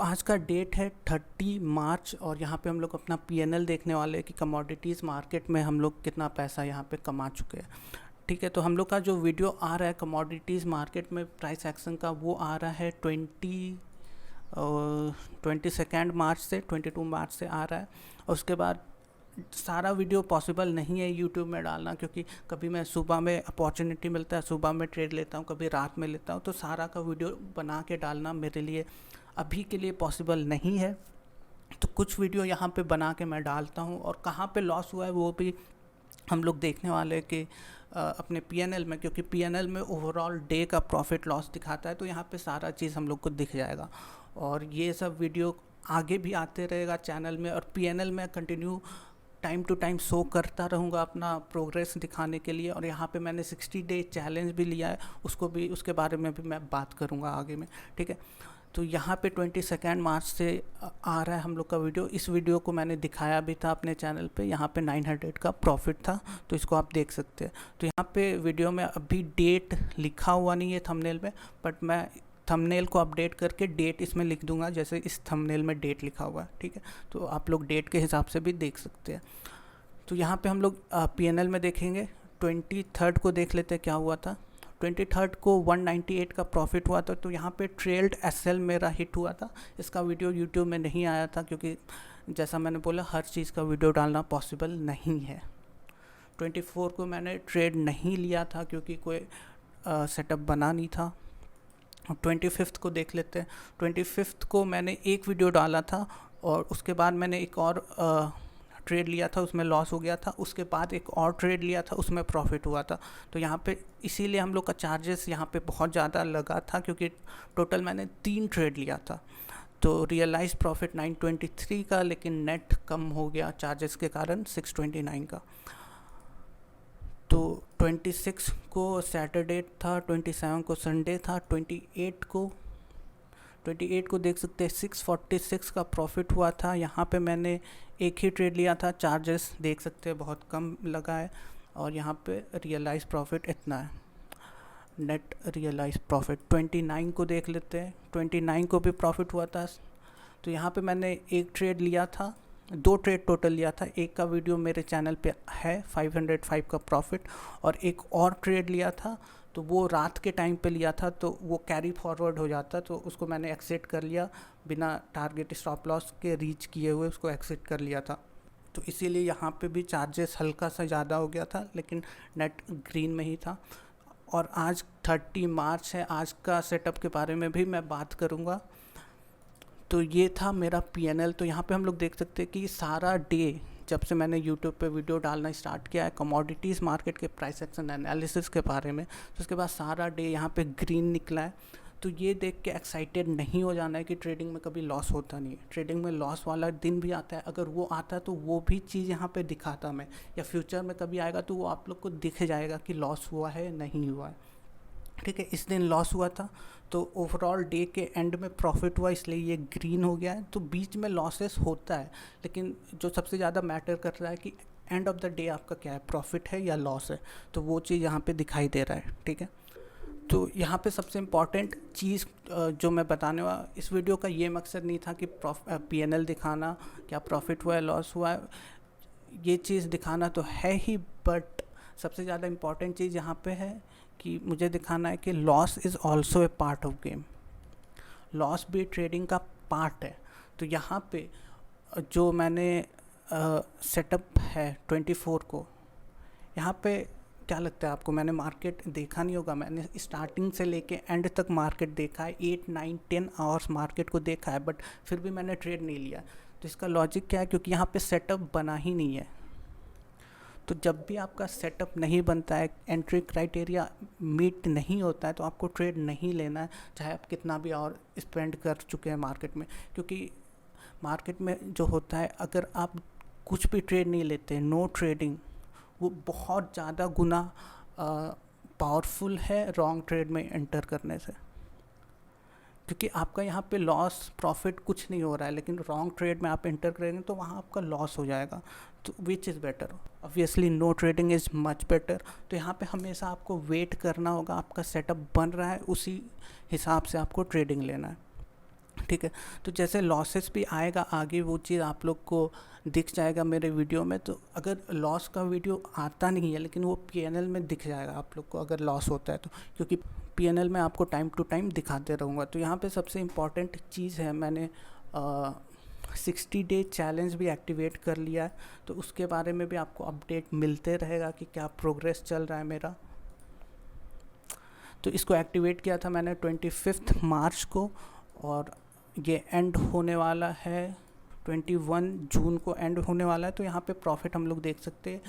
आज का डेट है 30 मार्च और यहाँ पे हम लोग अपना पीएनएल देखने वाले हैं कि कमोडिटीज़ मार्केट में हम लोग कितना पैसा यहाँ पे कमा चुके हैं। ठीक है, तो हम लोग का जो वीडियो आ रहा है कमोडिटीज़ मार्केट में प्राइस एक्शन का, वो आ रहा है 22 मार्च से 22 मार्च से आ रहा है। और उसके बाद सारा वीडियो पॉसिबल नहीं है यूट्यूब में डालना, क्योंकि कभी मैं सुबह में अपॉर्चुनिटी मिलता है, सुबह में ट्रेड लेता हूँ, कभी रात में लेता हूँ, तो सारा का वीडियो बना के डालना मेरे लिए अभी के लिए पॉसिबल नहीं है। तो कुछ वीडियो यहाँ पे बना के मैं डालता हूँ, और कहाँ पे लॉस हुआ है वो भी हम लोग देखने वाले हैं कि अपने पीएनएल में, क्योंकि पीएनएल में ओवरऑल डे का प्रॉफिट लॉस दिखाता है, तो यहाँ पे सारा चीज़ हम लोग को दिख जाएगा। और ये सब वीडियो आगे भी आते रहेगा चैनल में, और पीएनएल में continue time to time show करता रहूँगा अपना प्रोग्रेस दिखाने के लिए। और यहाँ पे मैंने 60 डे चैलेंज भी लिया है, उसके बारे में भी मैं बात करूँगा आगे में। ठीक है, तो यहाँ पे 22 मार्च से आ रहा है हम लोग का वीडियो। इस वीडियो को मैंने दिखाया भी था अपने चैनल पे, यहाँ पे 900 का प्रॉफिट था, तो इसको आप देख सकते हैं। तो यहाँ पे वीडियो में अभी डेट लिखा हुआ नहीं है थंबनेल में, बट मैं थंबनेल को अपडेट करके डेट इसमें लिख दूंगा, जैसे इस थंबनेल में डेट लिखा हुआ है। ठीक है, तो आप लोग डेट के हिसाब से भी देख सकते हैं। तो यहाँ पे हम लोग पीएनएल में देखेंगे, 23 को देख लेते हैं क्या हुआ था। 23 को 198 का प्रॉफिट हुआ था, तो यहाँ पे ट्रेल्ड एसएल मेरा हिट हुआ था। इसका वीडियो यूट्यूब में नहीं आया था, क्योंकि जैसा मैंने बोला हर चीज़ का वीडियो डालना पॉसिबल नहीं है। 24 को मैंने ट्रेड नहीं लिया था, क्योंकि कोई सेटअप बना नहीं था। 25 को देख लेते हैं। 25 को मैंने एक वीडियो डाला था, और उसके बाद मैंने एक और ट्रेड लिया था, उसमें लॉस हो गया था। उसके बाद एक और ट्रेड लिया था, उसमें प्रॉफिट हुआ था। तो यहाँ पे इसीलिए हम लोग का चार्जेस यहाँ पे बहुत ज़्यादा लगा था, क्योंकि टोटल मैंने 3 ट्रेड लिया था। तो रियलाइज प्रॉफिट 923 का, लेकिन नेट कम हो गया चार्जेस के कारण 629 का। तो 26 को सैटरडे था, 27 को संडे था, 28 को देख सकते हैं 646 का प्रॉफिट हुआ था। यहाँ पे मैंने एक ही ट्रेड लिया था, चार्जेस देख सकते हैं बहुत कम लगा है, और यहाँ पे रियलाइज प्रॉफिट इतना है, नेट रियलाइज प्रॉफिट। 29 को देख लेते हैं, 29 को भी प्रॉफिट हुआ था। तो यहाँ पे मैंने एक ट्रेड लिया था, 2 ट्रेड टोटल लिया था। एक का वीडियो मेरे चैनल पे है 505 का प्रॉफिट, और एक और ट्रेड लिया था, तो वो रात के टाइम पे लिया था, तो वो कैरी फॉरवर्ड हो जाता, तो उसको मैंने एक्सिट कर लिया, बिना टारगेट स्टॉप लॉस के रीच किए हुए उसको एक्सिट कर लिया था। तो इसीलिए यहाँ पे भी चार्जेस हल्का सा ज़्यादा हो गया था, लेकिन नेट ग्रीन में ही था। और आज 30 मार्च है, आज का सेटअप के बारे में भी मैं बात करूँगा। तो ये था मेरा पीएनएल। तो यहाँ पे हम लोग देख सकते हैं कि सारा डे, जब से मैंने यूट्यूब पे वीडियो डालना स्टार्ट किया है कमोडिटीज़ मार्केट के प्राइस एक्शन एनालिसिस के बारे में, तो उसके बाद सारा डे यहाँ पे ग्रीन निकला है। तो ये देख के एक्साइटेड नहीं हो जाना है कि ट्रेडिंग में कभी लॉस होता नहीं है। ट्रेडिंग में लॉस वाला दिन भी आता है, अगर वो आता है तो वो भी चीज़ यहाँ पे दिखाता मैं, या फ्यूचर में कभी आएगा तो वो आप लोग को दिख जाएगा कि लॉस हुआ है नहीं हुआ है। ठीक है, इस दिन लॉस हुआ था, तो ओवरऑल डे के एंड में प्रॉफिट हुआ, इसलिए ये ग्रीन हो गया है। तो बीच में लॉसेस होता है, लेकिन जो सबसे ज़्यादा मैटर कर रहा है कि एंड ऑफ द डे आपका क्या है, प्रॉफिट है या लॉस है, तो वो चीज़ यहाँ पे दिखाई दे रहा है। ठीक है, तो यहाँ पे सबसे इम्पॉर्टेंट चीज़ जो मैं बताने वाला, इस वीडियो का ये मकसद नहीं था कि पीएनएल दिखाना क्या प्रॉफिट हुआ है लॉस हुआ है, ये चीज़ दिखाना तो है ही, बट सबसे ज़्यादा इम्पॉर्टेंट चीज़ यहाँ पे है कि मुझे दिखाना है कि loss is also a part of game. Loss भी ट्रेडिंग का पार्ट है। तो यहाँ पे जो मैंने सेटअप है 24 को, यहाँ पे क्या लगता है आपको, मैंने मार्केट देखा नहीं होगा, मैंने स्टार्टिंग से लेके एंड तक मार्केट देखा है, 8, 9, 10 आवर्स मार्केट को देखा है, बट फिर भी मैंने ट्रेड नहीं लिया। तो इसका लॉजिक क्या है, क्योंकि यहाँ पे सेटअप बना ही नहीं है। तो जब भी आपका सेटअप नहीं बनता है, एंट्री क्राइटेरिया मीट नहीं होता है, तो आपको ट्रेड नहीं लेना है, चाहे आप कितना भी और स्पेंड कर चुके हैं मार्केट में। क्योंकि मार्केट में जो होता है, अगर आप कुछ भी ट्रेड नहीं लेते, नो ट्रेडिंग, वो बहुत ज़्यादा गुना पावरफुल है रॉन्ग ट्रेड में एंटर करने से। क्योंकि आपका यहाँ पे लॉस प्रॉफिट कुछ नहीं हो रहा है, लेकिन रॉन्ग ट्रेड में आप एंटर करेंगे तो वहाँ आपका लॉस हो जाएगा। तो which is better, obviously no trading is much better. तो यहाँ पे हमेशा आपको वेट करना होगा, आपका सेटअप बन रहा है उसी हिसाब से आपको ट्रेडिंग लेना है। ठीक है। तो जैसे लॉसेस भी आएगा आगे, वो चीज़ आप लोग को दिख जाएगा मेरे वीडियो में। तो अगर लॉस का वीडियो आता नहीं है, लेकिन वो पीएनएल में दिख जाएगा आप लोग को अगर लॉस होता है तो, क्योंकि पीएनएल में आपको टाइम टू टाइम दिखाते रहूँगा। तो यहाँ पे सबसे इम्पॉर्टेंट चीज़ है, मैंने 60 डे चैलेंज भी एक्टिवेट कर लिया है, तो उसके बारे में भी आपको अपडेट मिलते रहेगा कि क्या प्रोग्रेस चल रहा है मेरा। तो इसको एक्टिवेट किया था मैंने 25 मार्च को, और ये एंड होने वाला है 21 जून को एंड होने वाला है। तो यहाँ पे प्रॉफिट हम लोग देख सकते हैं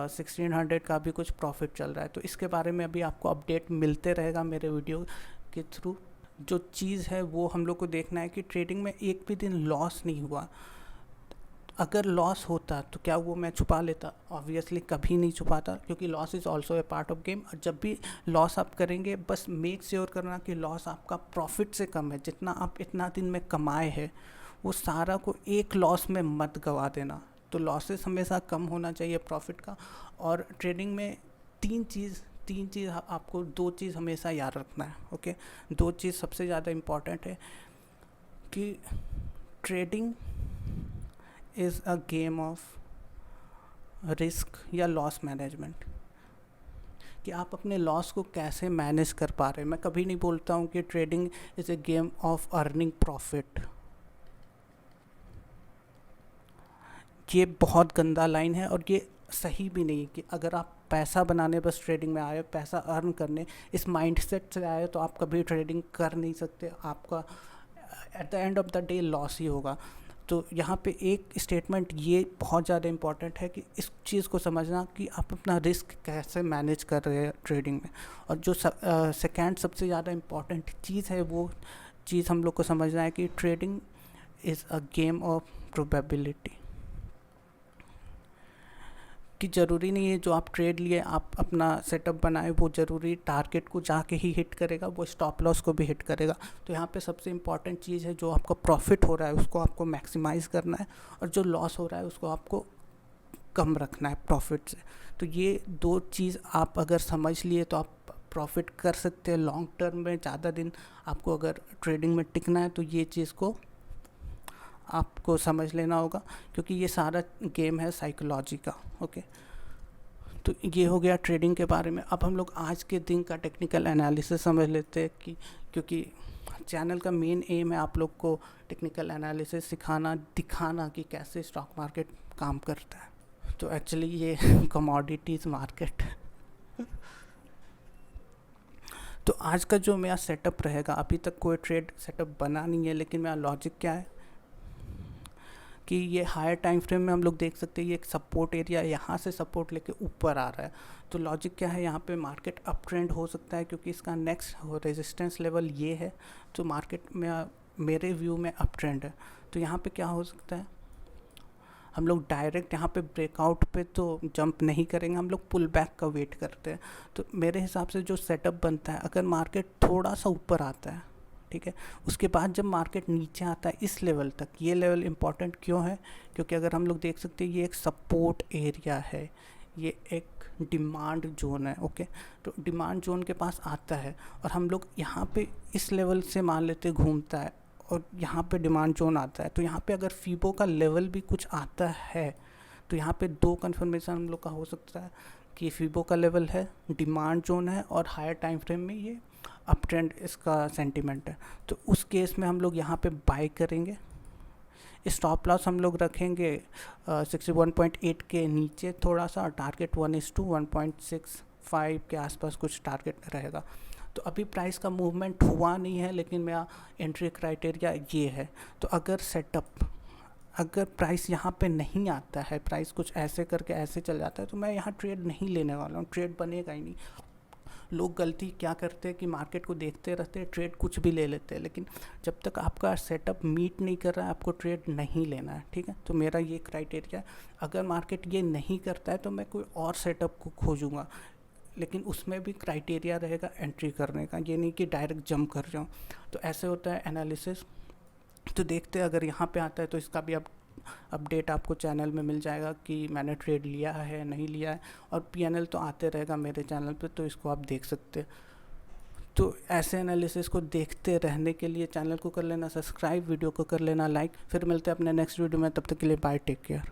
1600 का भी कुछ प्रॉफिट चल रहा है। तो इसके बारे में अभी आपको अपडेट मिलते रहेगा मेरे वीडियो के थ्रू। जो चीज़ है वो हम लोग को देखना है कि ट्रेडिंग में एक भी दिन लॉस नहीं हुआ। अगर लॉस होता तो क्या वो मैं छुपा लेता? ऑब्वियसली कभी नहीं छुपाता, क्योंकि loss is also a part of game. और जब भी लॉस आप करेंगे, बस मेक श्योर करना कि लॉस आपका प्रॉफिट से कम है। जितना आप इतना दिन में कमाए हैं, वो सारा को एक लॉस में मत गवा देना। तो लॉसेस हमेशा कम होना चाहिए प्रॉफिट का। और ट्रेडिंग में तीन चीज़ आपको, दो चीज़ हमेशा याद रखना है, ओके। दो चीज़ सबसे ज़्यादा इम्पॉर्टेंट है कि trading is a game of risk या लॉस मैनेजमेंट, कि आप अपने लॉस को कैसे मैनेज कर पा रहे हैं। मैं कभी नहीं बोलता हूँ कि trading is a game of earning profit. ये बहुत गंदा लाइन है, और ये सही भी नहीं कि अगर आप पैसा बनाने बस ट्रेडिंग में आए, पैसा अर्न करने इस माइंडसेट से आए, तो आप कभी ट्रेडिंग कर नहीं सकते। आपका at the end of the day loss ही होगा। तो यहाँ पे एक स्टेटमेंट ये बहुत ज़्यादा इम्पॉर्टेंट है कि इस चीज़ को समझना कि आप अपना रिस्क कैसे मैनेज कर रहे हैं ट्रेडिंग में। और जो सेकेंड सबसे ज़्यादा इम्पॉर्टेंट चीज़ है, वो चीज़ हम लोग को समझना है कि trading is a game of probability. कि ज़रूरी नहीं है जो आप ट्रेड लिए, आप अपना सेटअप बनाए, वो ज़रूरी टारगेट को जाके ही हिट करेगा, वो स्टॉप लॉस को भी हिट करेगा। तो यहाँ पे सबसे इम्पॉर्टेंट चीज़ है, जो आपका प्रॉफिट हो रहा है उसको आपको मैक्सिमाइज़ करना है, और जो लॉस हो रहा है उसको आपको कम रखना है प्रॉफिट से। तो ये दो चीज़ आप अगर समझ लिए तो आप प्रॉफिट कर सकते हैं लॉन्ग टर्म में। ज़्यादा दिन आपको अगर ट्रेडिंग में टिकना है तो ये चीज़ को आपको समझ लेना होगा, क्योंकि ये सारा गेम है साइकोलॉजी का, ओके। तो ये हो गया ट्रेडिंग के बारे में। अब हम लोग आज के दिन का टेक्निकल एनालिसिस समझ लेते हैं, कि क्योंकि चैनल का मेन एम है आप लोग को टेक्निकल एनालिसिस सिखाना, दिखाना कि कैसे स्टॉक मार्केट काम करता है। तो एक्चुअली ये कमोडिटीज़ मार्केट तो आज का जो मेरा सेटअप रहेगा, अभी तक कोई ट्रेड सेटअप बना नहीं है, लेकिन मेरा लॉजिक क्या है कि ये हायर टाइम फ्रेम में हम लोग देख सकते हैं, ये एक सपोर्ट एरिया यहाँ से सपोर्ट लेके ऊपर आ रहा है। तो लॉजिक क्या है, यहाँ पे मार्केट अप ट्रेंड हो सकता है, क्योंकि इसका नेक्स्ट रेजिस्टेंस लेवल ये है। तो मार्केट में मेरे व्यू में अप ट्रेंड है। तो यहाँ पे क्या हो सकता है, हम लोग डायरेक्ट यहाँ पे ब्रेकआउट पे तो जंप नहीं करेंगे, हम लोग पुल बैक का वेट करते हैं। तो मेरे हिसाब से जो सेटअप बनता है, अगर मार्केट थोड़ा सा ऊपर आता है, ठीक है, उसके बाद जब मार्केट नीचे आता है इस लेवल तक, ये लेवल इम्पॉर्टेंट क्यों है, क्योंकि अगर हम लोग देख सकते हैं ये एक सपोर्ट एरिया है, ये एक डिमांड जोन है, ओके। तो डिमांड जोन के पास आता है, और हम लोग यहाँ पे इस लेवल से मान लेते घूमता है, और यहाँ पे डिमांड जोन आता है। तो यहाँ पे अगर फीबो का लेवल भी कुछ आता है, तो यहाँ पे दो कन्फर्मेशन हम लोग का हो सकता है कि फीबो का लेवल है, डिमांड जोन है, और हायर टाइम फ्रेम में ये अप ट्रेंड इसका सेंटीमेंट है। तो उस केस में हम लोग यहाँ पे बाय करेंगे। स्टॉप लॉस हम लोग रखेंगे 61.8 के नीचे थोड़ा सा, और टारगेट 1:1.65 के आसपास कुछ टारगेट रहेगा। तो अभी प्राइस का मूवमेंट हुआ नहीं है, लेकिन मेरा एंट्री क्राइटेरिया ये है। तो अगर प्राइस यहाँ पे नहीं आता है, प्राइस कुछ ऐसे करके ऐसे चल जाता है, तो मैं यहाँ ट्रेड नहीं लेने वाला हूँ, ट्रेड बनेगा ही नहीं। लोग गलती क्या करते हैं कि मार्केट को देखते रहते हैं, ट्रेड कुछ भी ले लेते हैं, लेकिन जब तक आपका सेटअप मीट नहीं कर रहा है, आपको ट्रेड नहीं लेना है, ठीक है। तो मेरा ये क्राइटेरिया है। अगर मार्केट ये नहीं करता है तो मैं कोई और सेटअप को खोजूँगा, लेकिन उसमें भी क्राइटेरिया रहेगा एंट्री करने का, ये नहीं कि डायरेक्ट जंप कर जाऊँ। तो ऐसे होता है एनालिसिस। तो देखते हैं, अगर यहाँ पे आता है तो इसका भी अपडेट आपको चैनल में मिल जाएगा कि मैंने ट्रेड लिया है नहीं लिया है, और पीएनएल तो आते रहेगा मेरे चैनल पे, तो इसको आप देख सकते हैं। तो ऐसे एनालिसिस को देखते रहने के लिए चैनल को कर लेना सब्सक्राइब, वीडियो को कर लेना लाइक। फिर मिलते हैं अपने नेक्स्ट वीडियो में, तब तक के लिए बाय, टेक केयर।